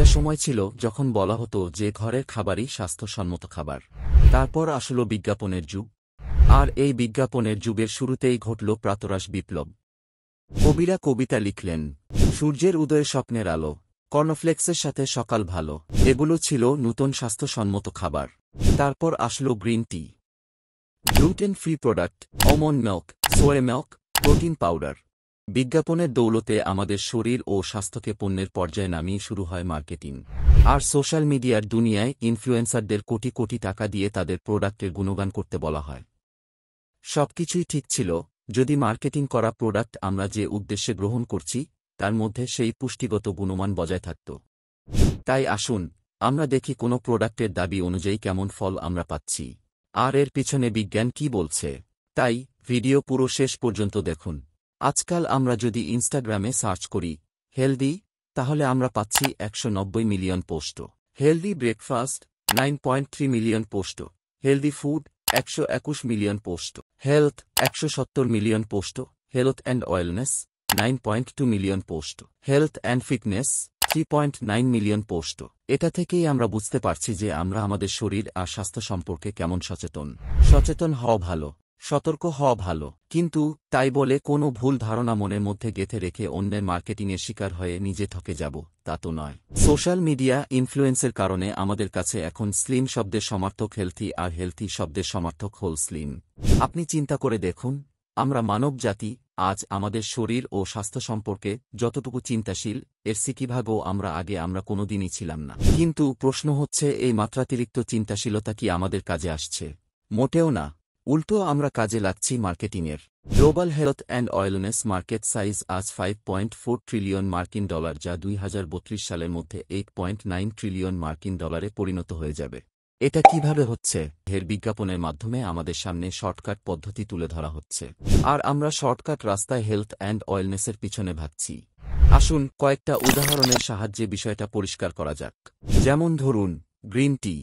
একটা সময় ছিল যখন বলা হতো যে ঘরের খাবারই স্বাস্থ্যসম্মত খাবার। তারপর আসলো বিজ্ঞাপনের যুগ। আর এই বিজ্ঞাপনের যুগের শুরুতেই ঘটল প্রাতরাশ বিপ্লব। কবিরা কবিতা লিখলেন, সূর্যের উদয়ে স্বপ্নের আলো, কর্নফ্লেক্সের সাথে সকাল ভালো। এগুলো ছিল নূতন স্বাস্থ্যসম্মত খাবার। তারপর আসলো green tea, gluten free product, almond milk, soya milk, protein powder. বিজ্ঞাপনের দৌলতে আমাদের শরীর ও স্বাস্থ্যকে পণ্যের পর্যায়ে নামিয়ে শুরু হয় মার্কেটিং। আর সোশ্যাল মিডিয়ার দুনিয়ায় ইনফ্লুয়েন্সারদের কোটি কোটি টাকা দিয়ে তাদের প্রোডাক্টের গুণগান করতে বলা হয়। সবকিছুই ঠিক ছিল যদি মার্কেটিং করা প্রোডাক্ট আমরা যে উদ্দেশ্যে গ্রহণ করছি তার মধ্যে সেই পুষ্টিগত গুণমান বজায় থাকত। তাই আসুন আমরা দেখি কোনো প্রোডাক্টের দাবি অনুযায়ী কেমন ফল আমরা পাচ্ছি, আর এর পিছনে বিজ্ঞান কি বলছে। তাই ভিডিও পুরো শেষ পর্যন্ত দেখুন। আজকাল আমরা যদি ইনস্টাগ্রামে সার্চ করি হেলদি, তাহলে আমরা পাচ্ছি 190 million post, healthy breakfast 9.3 million post, healthy food 121 million post, health 170 million post, health and wellness 9.2 million post, health and fitness 3.9 million post. এটা থেকেই আমরা বুঝতে পারছি যে আমরা আমাদের শরীর আর স্বাস্থ্য সম্পর্কে কেমন সচেতন হওয়া ভালো, সতর্ক হওয়া ভালো। কিন্তু তাই বলে কোনো ভুল ধারণা মনের মধ্যে গেঁথে রেখে অন্যের মার্কেটিংয়ের শিকার হয়ে নিজে ঠকে যাব তা তো নয়। সোশ্যাল মিডিয়া ইনফ্লুয়েন্সের কারণে আমাদের কাছে এখন স্লিম শব্দের সমার্থক হেলথি আর হেলথি শব্দের সমার্থক হল স্লিম। আপনি চিন্তা করে দেখুন, আমরা মানব জাতি আজ আমাদের শরীর ও স্বাস্থ্য সম্পর্কে যতটুকু চিন্তাশীল এর সিকিভাগও আমরা কোনোদিনই ছিলাম না। কিন্তু প্রশ্ন হচ্ছে, এই মাত্রাতিরিক্ত চিন্তাশীলতা কি আমাদের কাজে আসছে? মোটেও না, উল্টো আমরা কাজে লাগছি মার্কেটিংয়ের। Global health and wellness market size আজ $5.4 ট্রিলিয়ন মার্কিন ডলার, যা 2032 সালের মধ্যে $8.9 ট্রিলিয়ন মার্কিন ডলারে পরিণত হয়ে যাবে। এটা কিভাবে হচ্ছে? এর বিজ্ঞাপনের মাধ্যমে আমাদের সামনে শর্টকাট পদ্ধতি তুলে ধরা হচ্ছে, আর আমরা শর্টকাট রাস্তায় হেলথ অ্যান্ড ওয়েলনেসের পিছনে ভাগছি। আসুন কয়েকটা উদাহরণের সাহায্যে বিষয়টা পরিষ্কার করা যাক। যেমন ধরুন গ্রিন টি।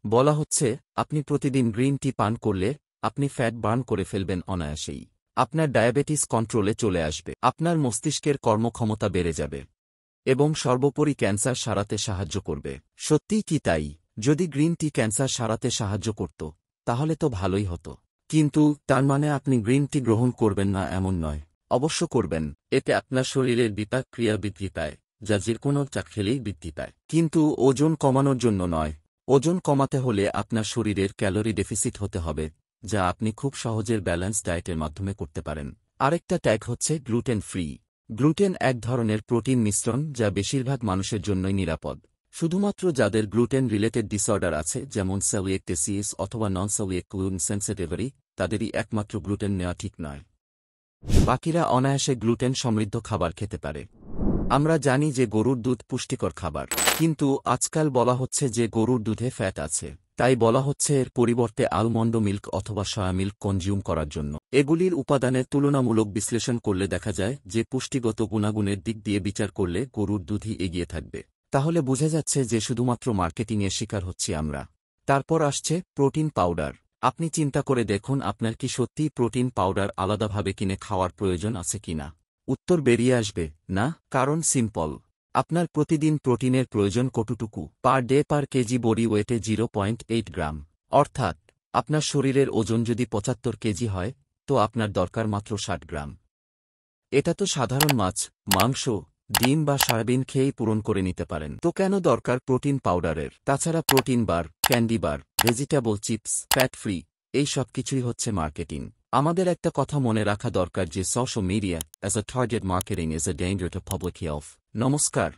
বলা হচ্ছে আপনি প্রতিদিন গ্রিন টি পান করলে আপনি ফ্যাট বার্ন করে ফেলবেন অনায়াসেই, আপনার ডায়াবেটিস কন্ট্রোলে চলে আসবে, আপনার মস্তিষ্কের কর্মক্ষমতা বেড়ে যাবে এবং সর্বোপরি ক্যান্সার সারাতে সাহায্য করবে। সত্যিই কি তাই? যদি গ্রিন টি ক্যান্সার সারাতে সাহায্য করত তাহলে তো ভালোই হতো। কিন্তু তার মানে আপনি গ্রিন টি গ্রহণ করবেন না এমন নয়, অবশ্য করবেন। এতে আপনার শরীরের বিপাক ক্রিয়া বৃদ্ধি পায়, যা যে কোনো চা খেলেই বৃদ্ধি পায়। কিন্তু ওজন কমানোর জন্য নয়। ওজন কমাতে হলে আপনার শরীরের ক্যালোরি ডেফিসিট হতে হবে, যা আপনি খুব সহজের ব্যালেন্স ডায়েটের মাধ্যমে করতে পারেন। আরেকটা ট্যাগ হচ্ছে গ্লুটেন ফ্রি। গ্লুটেন এক ধরনের প্রোটিন মিশ্রণ যা বেশিরভাগ মানুষের জন্যই নিরাপদ। শুধুমাত্র যাদের গ্লুটেন রিলেটেড ডিসঅর্ডার আছে, যেমন সেলিয়াক ডিজিজ অথবা নন সেলিয়াক গ্লুটেন সেন্সিটিভিটি, তাদেরই একমাত্র গ্লুটেন নেওয়া ঠিক নয়। বাকিরা অনায়াসে গ্লুটেন সমৃদ্ধ খাবার খেতে পারে। আমরা জানি যে গরুর দুধ পুষ্টিকর খাবার, কিন্তু আজকাল বলা হচ্ছে যে গরুর দুধে ফ্যাট আছে, তাই বলা হচ্ছে এর পরিবর্তে আলমন্ড মিল্ক অথবা সয়া মিল্ক কনজিউম করার জন্য। এগুলির উপাদানের তুলনামূলক বিশ্লেষণ করলে দেখা যায় যে পুষ্টিগত গুণাগুণের দিক দিয়ে বিচার করলে গরুর দুধই এগিয়ে থাকবে। তাহলে বোঝা যাচ্ছে যে শুধুমাত্র মার্কেটিংয়ের শিকার হচ্ছি আমরা। তারপর আসছে প্রোটিন পাউডার। আপনি চিন্তা করে দেখুন, আপনার কি সত্যিই প্রোটিন পাউডার আলাদাভাবে কিনে খাওয়ার প্রয়োজন আছে কিনা? উত্তর বেরিয়ে আসবে না, কারণ সিম্পল। আপনার প্রতিদিন প্রোটিনের প্রয়োজন কতটুকু? Per day per kg body ওয়েটে 0.8 গ্রাম। অর্থাৎ আপনার শরীরের ওজন যদি 75 কেজি হয় তো আপনার দরকার মাত্র 60 গ্রাম। এটা তো সাধারণ মাছ, মাংস, ডিম বা সয়াবিন খেয়েই পূরণ করে নিতে পারেন। তো কেন দরকার প্রোটিন পাউডারের? তাছাড়া প্রোটিন বার, ক্যান্ডি বার, ভেজিটেবল চিপস, ফ্যাট ফ্রি, এই সব কিছুই হচ্ছে মার্কেটিং। আমাদের একটা কথা মনে রাখা দরকার যে social media as a target marketing is a danger to public health. নমস্কার।